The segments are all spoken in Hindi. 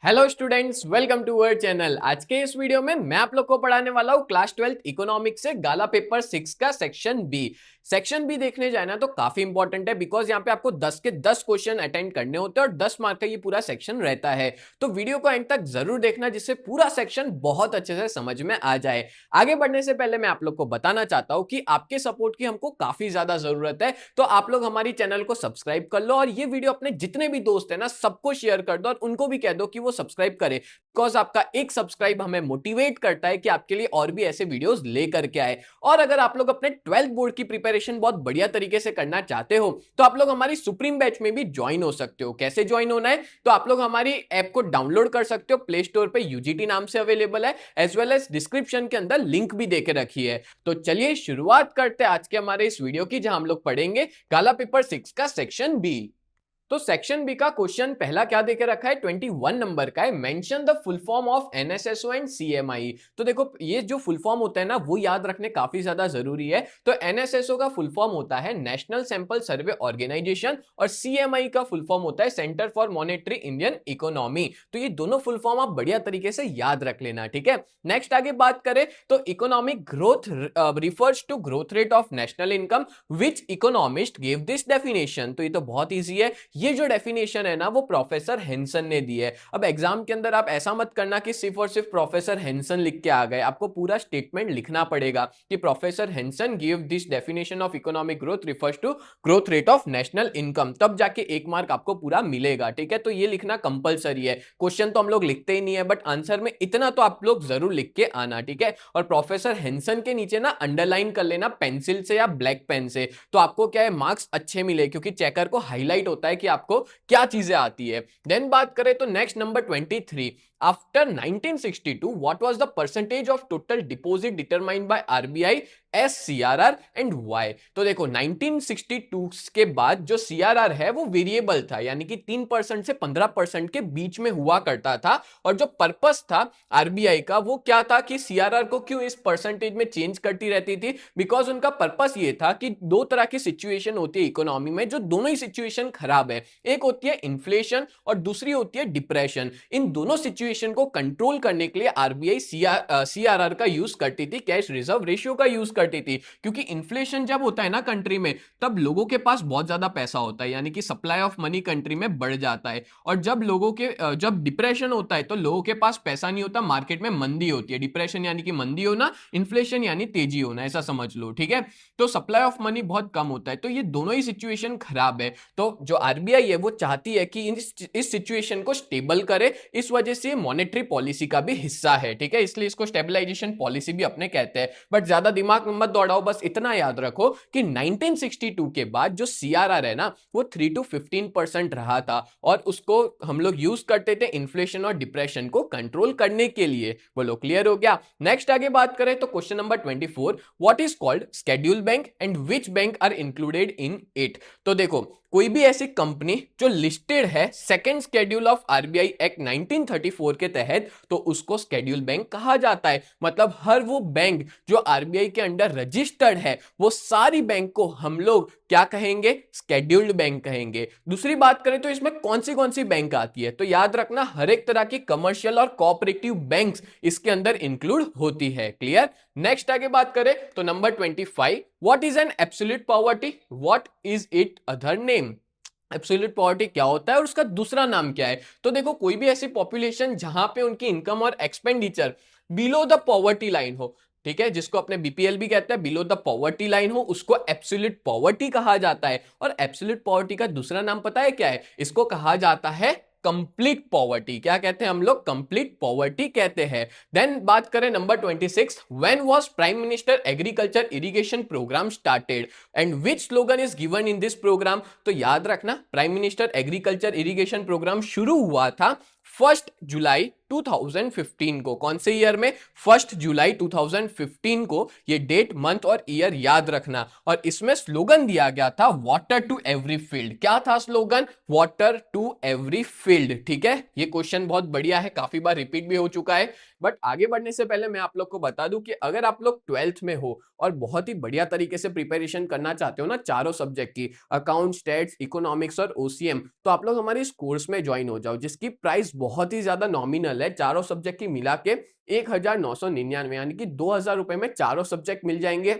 Hello students, welcome to our channel. आज के इस वीडियो में मैं आप लोग को पढ़ाने वाला हूँ क्लास 12th इकोनॉमिक्स से गाला पेपर 6 का सेक्शन बी। सेक्शन बी देखने जाना तो काफी इंपॉर्टेंट है, बिकॉज यहाँ पे आपको 10 के 10 क्वेश्चन अटेंड करने होते हैं और 10 मार्क का ये पूरा सेक्शन रहता है। तो वीडियो को एंड तक जरूर देखना, जिससे पूरा सेक्शन बहुत अच्छे से समझ में आ जाए। आगे बढ़ने से पहले मैं आप लोग को बताना चाहता हूँ कि आपके सपोर्ट की हमको काफी ज्यादा जरूरत है। तो आप लोग हमारी चैनल को सब्सक्राइब कर लो और ये वीडियो अपने जितने भी दोस्त है ना सबको शेयर कर दो और उनको भी कह दो कि वो सब्सक्राइब करे, बिकॉज आपका एक सब्सक्राइब हमें मोटिवेट करता है कि आपके लिए और भी ऐसे वीडियोस लेकर के आए। और अगर आप लोग अपने 12th बोर्ड की प्रिपरेशन बहुत बढ़िया तरीके से करना चाहते हो तो आप लोग हमारी सुप्रीम बैच में भी ज्वाइन हो सकते हो। कैसे ज्वाइन होना है, तो आप लोग हमारी ऐप को डाउनलोड कर सकते हो, प्ले स्टोर पे यूजीटी नाम से अवेलेबल है, एज वेल एज डिस्क्रिप्शन के अंदर लिंक भी देके रखी है। तो चलिए शुरुआत करते हैं आज के हमारे इस वीडियो की, जहां हम लोग पढ़ेंगे गाला पेपर 6 का सेक्शन बी। तो सेक्शन बी का क्वेश्चन पहला क्या देके रखा है, 21 नंबर का है। Mention the full form of NSSO and CMI. तो देखो ये जो फुल फॉर्म होता है ना वो याद रखने काफी ज्यादा जरूरी है। तो एनएसएसओ का फुल फॉर्म होता है नेशनल सैंपल सर्वे ऑर्गेनाइजेशन और सीएमआई का फुल फॉर्म होता है centre for monetary Indian economy. तो ये दोनों फुल फॉर्म आप बढ़िया तरीके से याद रख लेना, ठीक है। नेक्स्ट आगे बात करें तो economic growth refers to growth rate of national income, which economist give this definition. तो ये तो बहुत ईजी है, ये जो डेफिनेशन है ना वो प्रोफेसर हेंसन ने दी है। अब एग्जाम के अंदर आप ऐसा मत करना कि सिर्फ और सिर्फ प्रोफेसर हेंसन लिख के आ गए, आपको पूरा स्टेटमेंट लिखना पड़ेगा कि professor Hansen give this definition of economic growth refers to growth rate of national income, तब जाके एक मार्क आपको पूरा मिलेगा, ठीक है। तो ये लिखना कंपलसरी है। क्वेश्चन तो हम लोग लिखते ही नहीं है, बट आंसर में इतना तो आप लोग जरूर लिख के आना, ठीक है। और प्रोफेसर हेंसन के नीचे ना अंडरलाइन कर लेना पेंसिल से या ब्लैक पेन से, तो आपको क्या है मार्क्स अच्छे मिले, क्योंकि चेकर को हाईलाइट होता है कि आपको क्या चीजें आती है। देन बात करें तो next number 23, after 1962 what was the percentage of total deposit determined by RBI as CRR and why. तो देखो 1962 के बाद जो सीआरआर है वो वेरिएबल था, यानी कि 3% से 15% के बीच में हुआ करता था। और जो पर्पस था आरबीआई का वो क्या था कि सीआरआर को क्यों इस परसेंटेज में चेंज करती रहती थी, बिकॉज उनका पर्पस ये था कि दो तरह की सिचुएशन होती है इकोनॉमी में, जो दोनों ही सिचुएशन खराब है। एक होती है इन्फ्लेशन और दूसरी होती है डिप्रेशन। इन दोनों सिचुएशन को कंट्रोल करने के लिए आरबीआई सीआरआर का यूज करती थी, कैश रिजर्व रेशियो का यूज करती थी। क्योंकि इन्फ्लेशन जब होता है ना कंट्री में, तब लोगों के पास बहुत ज्यादा पैसा होता है, यानी कि सप्लाई ऑफ मनी कंट्री में बढ़ जाता है। और जब डिप्रेशन होता है तो लोगों के पास पैसा नहीं होता, मार्केट में मंदी होती है। डिप्रेशन यानी कि मंदी होना, इन्फ्लेशन यानी तेजी होना, ऐसा समझ लो, ठीक है। तो सप्लाई ऑफ मनी बहुत कम होता है, तो ये दोनों ही सिचुएशन खराब है। तो जो आरबीआई है वो चाहती है कि इस सिचुएशन को स्टेबल करे, इस वजह से मॉनेटरी पॉलिसी का भी हिस्सा है, ठीक है। इसलिए इसको स्टेबलाइजेशन पॉलिसी भी अपने कहते हैं। बट ज्यादा दिमाग मत दौड़ाओ, बस इतना याद रखो कि 1962 के बाद जो सीआरआर है ना वो 3 to 15% रहा था, और उसको हम लोग यूज करते थे इन्फ्लेशन और डिप्रेशन को कंट्रोल करने के लिए। बोलो क्लियर हो गया। नेक्स्ट आगे बात करें तो question number 24, what is called schedule bank and which bank are included in it. तो देखो कोई भी ऐसी कंपनी जो लिस्टेड है second schedule of RBI act 1934 के तहत, तो उसको शेड्यूल बैंक कहा जाता है। मतलब हर वो बैंक जो आरबीआई के अंडर रजिस्टर्ड है, वो सारी बैंक को हम लोग क्या कहेंगे, शेड्यूल्ड बैंक कहेंगे। दूसरी बात करें तो इसमें कौन सी बैंक आती है, तो याद रखना हर एक तरह की कमर्शियल और कोऑपरेटिव बैंक्स इसके अंदर इंक्लूड होती है। क्लियर। नेक्स्ट आगे बात करें तो number 25, what is an absolute poverty, what is it other name. Absolute poverty क्या होता है और उसका दूसरा नाम क्या है। तो देखो कोई भी ऐसी पॉपुलेशन जहां पे उनकी इनकम और expenditure below the poverty line हो, ठीक है, जिसको अपने बीपीएल भी कहते हैं, बिलो द पॉवर्टी लाइन हो, उसको एब्सोल्यूट पॉवर्टी कहा जाता है। और एब्सोल्यूट पॉवर्टी का दूसरा नाम पता है क्या है, इसको कहा जाता है कंप्लीट पॉवर्टी। क्या कहते हैं हम लोग, कंप्लीट पॉवर्टी कहते हैं। देन बात करें number 26, when was prime minister agriculture irrigation programme started and which slogan is given in this programme. तो याद रखना prime minister agriculture irrigation programme शुरू हुआ था 1 जुलाई 2015 को। कौन से ईयर में, 1 जुलाई 2015 को। ये डेट, मंथ और ईयर याद रखना। और इसमें स्लोगन दिया गया था वाटर टू एवरी फील्ड। क्या था slogan, water to every field, ठीक है। ये क्वेश्चन बहुत बढ़िया है, काफी बार रिपीट भी हो चुका है। बट आगे बढ़ने से पहले मैं आप लोग को बता दूं कि अगर आप लोग 12th में हो और बहुत ही बढ़िया तरीके से प्रिपरेशन करना चाहते हो ना चारों सब्जेक्ट की, अकाउंट, स्टैट्स, इकोनॉमिक्स और ओसीएम, तो आप लोग हमारे इस कोर्स में ज्वाइन हो जाओ, जिसकी प्राइस प्राइस बहुत ही ज्यादा नॉमिनल है, चारों सब्जेक्ट की मिला के 1999 यानी कि 2000 रुपए में चारों सब्जेक्ट मिल जाएंगे।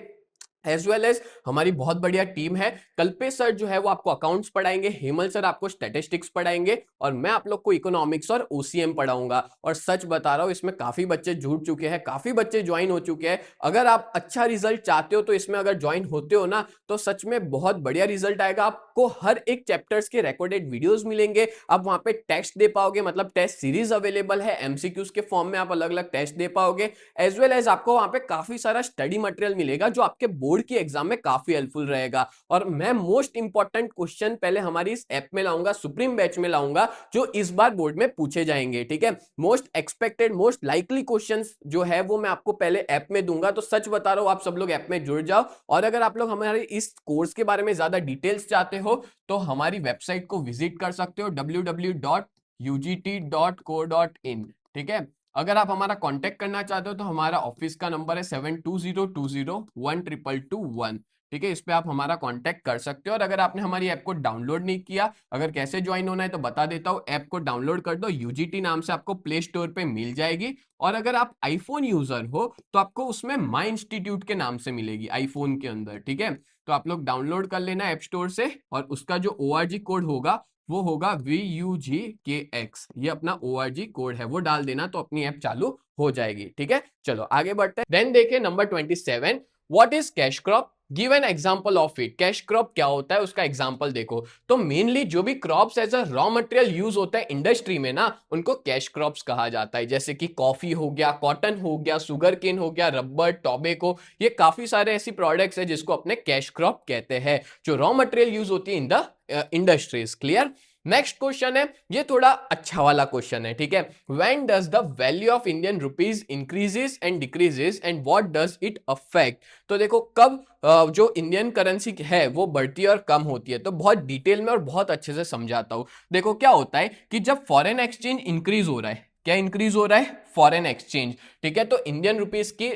एज वेल एज हमारी बहुत बढ़िया टीम है। कल्पेश सर जो है वो आपको अकाउंट्स पढ़ाएंगे, हेमल सर आपको स्टैटिस्टिक्स पढ़ाएंगे और मैं आप लोग को इकोनॉमिक्स और ओसीएम पढ़ाऊंगा। और सच बता रहा हूं इसमें काफी बच्चे जुड़ चुके हैं, काफी बच्चे ज्वाइन हो चुके हैं। अगर आप अच्छा रिजल्ट चाहते हो तो इसमें अगर ज्वाइन होते हो ना तो सच में बहुत बढ़िया रिजल्ट आएगा। आपको हर एक चैप्टर्स के रिकॉर्डेड वीडियोस मिलेंगे, आप वहां पे टेस्ट दे पाओगे, मतलब टेस्ट सीरीज अवेलेबल है, एमसीक्यूज के फॉर्म में आप अलग अलग टेस्ट दे पाओगे। एज वेल एज आपको वहां पे काफी सारा स्टडी मटेरियल मिलेगा जो आपके बोर्ड की एग्जाम में काफी हेल्पफुल रहेगा। और मैं मोस्ट इंपॉर्टेंट क्वेश्चन पहले हमारी इस ऐप में लाऊंगा, सुप्रीम बैच में लाऊंगा, जो इस बार बोर्ड में पूछे जाएंगे। ठीक है, most expected most likely questions जो है वो मैं आपको पहले ऐप में दूंगा। तो सच बता रहा हूं आप सब लोग ऐप में जुड़ जाओ। और अगर आप लोग हमारे इस कोर्स के बारे में ज्यादा डिटेल्स चाहते हो तो हमारी वेबसाइट को विजिट कर सकते हो www.ugt.co.in। ठीक है, अगर आप हमारा कांटेक्ट करना चाहते हो तो हमारा ऑफिस का नंबर है 7202012221। ठीक है, इस पे आप हमारा कांटेक्ट कर सकते हो। और अगर आपने हमारी ऐप को डाउनलोड नहीं किया, अगर कैसे ज्वाइन होना है तो बता देता हूँ। ऐप को डाउनलोड कर दो, यूजीटी नाम से आपको प्ले स्टोर पे मिल जाएगी। और अगर आप आईफोन यूजर हो तो आपको उसमें माई इंस्टीट्यूट के नाम से मिलेगी आईफोन के अंदर। ठीक है, तो आप लोग डाउनलोड कर लेना ऐप स्टोर से और उसका जो ORG कोड होगा वो होगा VUGKX। ये अपना ORG कोड है, वो डाल देना तो अपनी ऐप चालू हो जाएगी। ठीक है, चलो आगे बढ़ते हैं। देन देखिए number 27, what is cash crop, give an example of it. Cash crop क्या होता है उसका एग्जांपल देखो। तो मेनली जो भी crops as a raw material use होता है इंडस्ट्री में ना, उनको कैश क्रॉप्स कहा जाता है। जैसे कि कॉफी हो गया, कॉटन हो गया, सुगर केन हो गया, रबर, टोबैको, ये काफी सारे ऐसी प्रोडक्ट्स है जिसको अपने कैश क्रॉप कहते हैं, जो रॉ मटेरियल यूज होती है in the industries. Clear. Next question है, ये थोड़ा अच्छा वाला क्वेश्चन है। ठीक है, when does the value of Indian rupees increases and decreases and what does it affect. तो देखो कब जो इंडियन करेंसी है वो बढ़ती है और कम होती है, तो बहुत डिटेल में और बहुत अच्छे से समझाता हूं। देखो क्या होता है कि जब फॉरेन एक्सचेंज इंक्रीज हो रहा है, क्या इंक्रीज हो रहा है, फॉरेन एक्सचेंज। ठीक है, तो इंडियन रुपीस की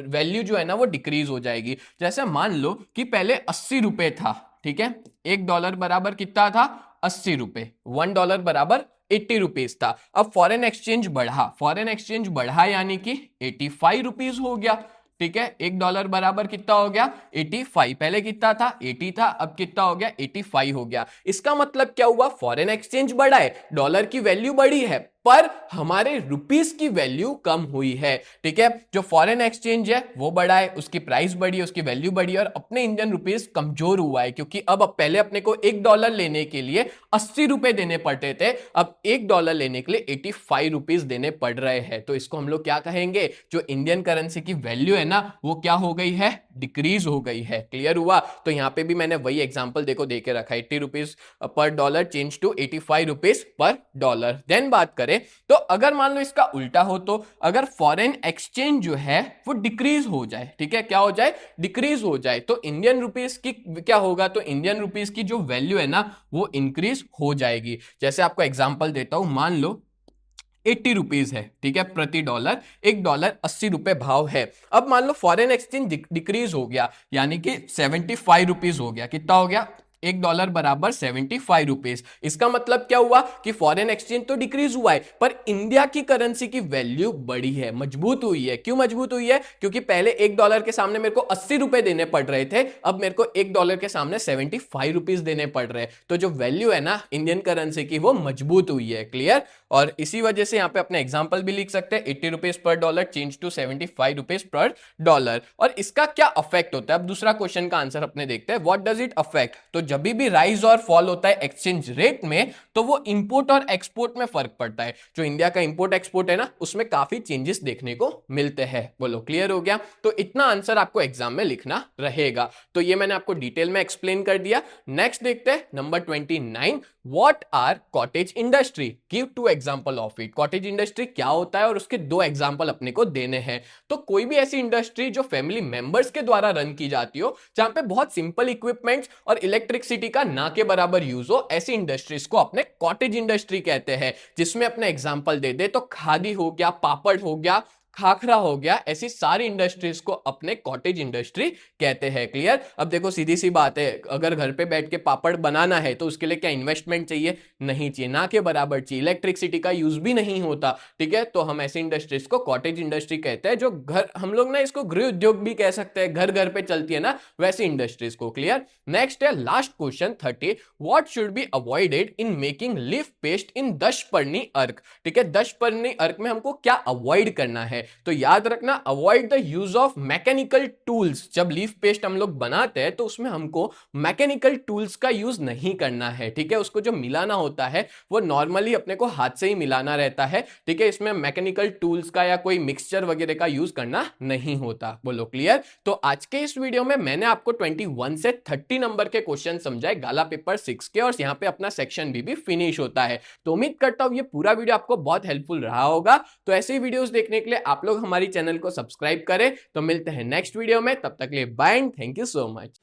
वैल्यू जो है ना वो डिक्रीज हो जाएगी। जैसे मान लो कि पहले 80 रुपए था, ठीक है, $1 बराबर कितना था, 80 रुपए, $1 बराबर 80 रुपीज था। अब फॉरेन एक्सचेंज बढ़ा, फॉरेन एक्सचेंज बढ़ा यानी कि 85 रुपीज हो गया। ठीक है, $1 बराबर कितना हो गया, 85। पहले कितना था, 80 था, अब कितना हो गया, 85 हो गया। इसका मतलब क्या हुआ, फॉरेन एक्सचेंज बढ़ा है, डॉलर की वैल्यू बढ़ी है, पर हमारे रुपीस की वैल्यू कम हुई है। ठीक है, जो फॉरेन एक्सचेंज है वो बढ़ा है, उसकी प्राइस बढ़ी है, उसकी वैल्यू बढ़ी है, और अपने इंडियन रुपीस कमजोर हुआ है, क्योंकि अब पहले अपने को $1 लेने के लिए 80 रुपए देने पड़ते थे, अब $1 लेने के लिए 85 रुपीस देने पड़ रहे हैं। तो इसको हम लोग क्या कहेंगे, जो इंडियन करेंसी की वैल्यू है ना वो क्या हो गई है, डिक्रीज हो गई है। क्लियर हुआ। तो यहां पे भी मैंने वही एग्जांपल देखो दे के रखा है, 80 rupees per dollar change to 85 rupees per dollar. Then बात करें तो अगर मान लो इसका उल्टा हो, तो अगर फॉरेन एक्सचेंज जो है वो डिक्रीज हो जाए, ठीक है, क्या हो जाए, डिक्रीज हो जाए, तो इंडियन रुपीस की क्या होगा, तो इंडियन रुपीस की जो वैल्यू है ना वो इंक्रीज हो जाएगी। जैसे आपको एग्जांपल देता हूं, मान लो 80 रुपीज है, ठीक है, प्रति डॉलर, $1 80 रुपए भाव है। अब मान लो फॉरेन एक्सचेंज डिक्रीज हो गया यानी कि 75 रुपीज हो गया, कितना हो गया, $1 बराबर 75 रुपीज। इसका मतलब क्या हुआ कि फॉरेन एक्सचेंज तो डिक्रीज हुआ है पर इंडिया की करेंसी की वैल्यू बढ़ी है, मजबूत हुई है। क्यों मजबूत हुई है, क्योंकि पहले $1 के सामने मेरे को 80 रुपए देने पड़ रहे थे, अब मेरे को $1 के सामने 75 रुपीज देने पड़ रहे हैं। तो जो वैल्यू है ना इंडियन करेंसी की वो मजबूत हुई है। क्लियर। और इसी वजह से यहां पे अपने एग्जांपल भी लिख सकते हैं, 80 rupees per dollar change to 75 rupees per dollar. और इसका क्या अफेक्ट होता है, अब दूसरा क्वेश्चन का आंसर अपने देखते हैं, व्हाट डज इट अफेक्ट। तो जब भी राइज और फॉल होता है एक्सचेंज रेट में तो वो इंपोर्ट और एक्सपोर्ट में फर्क पड़ता है। जो इंडिया का इंपोर्ट एक्सपोर्ट है ना उसमें काफी चेंजेस देखने को मिलते हैं। बोलो क्लियर हो गया। तो इतना आंसर आपको एग्जाम में लिखना रहेगा। तो ये मैंने आपको डिटेल में एक्सप्लेन कर दिया। नेक्स्ट देखते हैं number 29, what are cottage industry, give 2 example of it. Cottage industry क्या होता है और उसके 2 एग्जांपल अपने को देने हैं। तो कोई भी ऐसी इंडस्ट्री जो फैमिली मेंबर्स के द्वारा रन की जाती हो, जहां पे बहुत सिंपल इक्विपमेंट्स और इलेक्ट्रिसिटी का ना के बराबर यूज हो, ऐसी इंडस्ट्रीज को अपने कॉटेज इंडस्ट्री कहते हैं। जिसमें अपने एग्जांपल दे दे तो खादी हो गया, पापड़ हो गया, खाखरा हो गया, ऐसी सारी इंडस्ट्रीज को अपने कॉटेज इंडस्ट्री कहते हैं। क्लियर? अब देखो सीधी सी बात है, अगर घर पे बैठ के पापड़ बनाना है तो उसके लिए क्या इन्वेस्टमेंट चाहिए? नहीं चाहिए, ना के बराबर चाहिए। इलेक्ट्रिसिटी का यूज भी नहीं होता, ठीक है? तो हम ऐसी इंडस्ट्रीज को कॉटेज इंडस्ट्री कहते हैं, जो घर, हम लोग ना इसको गृह उद्योग भी कह सकते हैं, घर घर पे चलती है ना वैसी इंडस्ट्रीज को। क्लियर? नेक्स्ट है last question 30, what should be avoided in making leaf paste in Dashparni ark? ठीक है, दशपर्णी अर्क में हमको क्या अवॉइड करना है? तो याद रखना, avoid the use of mechanical tools. जब लीफ पेस्ट हम लोग बनाते हैं तो उसमें हमको मैकेनिकल टूल्स का यूज नहीं करना है, ठीक है? उसको जो मिलाना होता है वो नॉर्मली अपने को हाथ से ही मिलाना रहता है, ठीक है? इसमें मैकेनिकल टूल्स का या कोई मिक्सचर वगैरह का यूज करना नहीं होता। बोलो क्लियर? तो आज के इस वीडियो में मैंने आपको 21 से 30 नंबर के क्वेश्चन समझाए गाला पेपर 6 के, और यहां पे अपना सेक्शन भी फिनिश होता है। तो उम्मीद करता हूं ये पूरा वीडियो आपको बहुत हेल्पफुल रहा होगा। तो ऐसे ही वीडियोस देखने के लिए आप लोग हमारी चैनल को सब्सक्राइब करें। तो मिलते हैं नेक्स्ट वीडियो में, तब तक के लिए bye and thank you so much.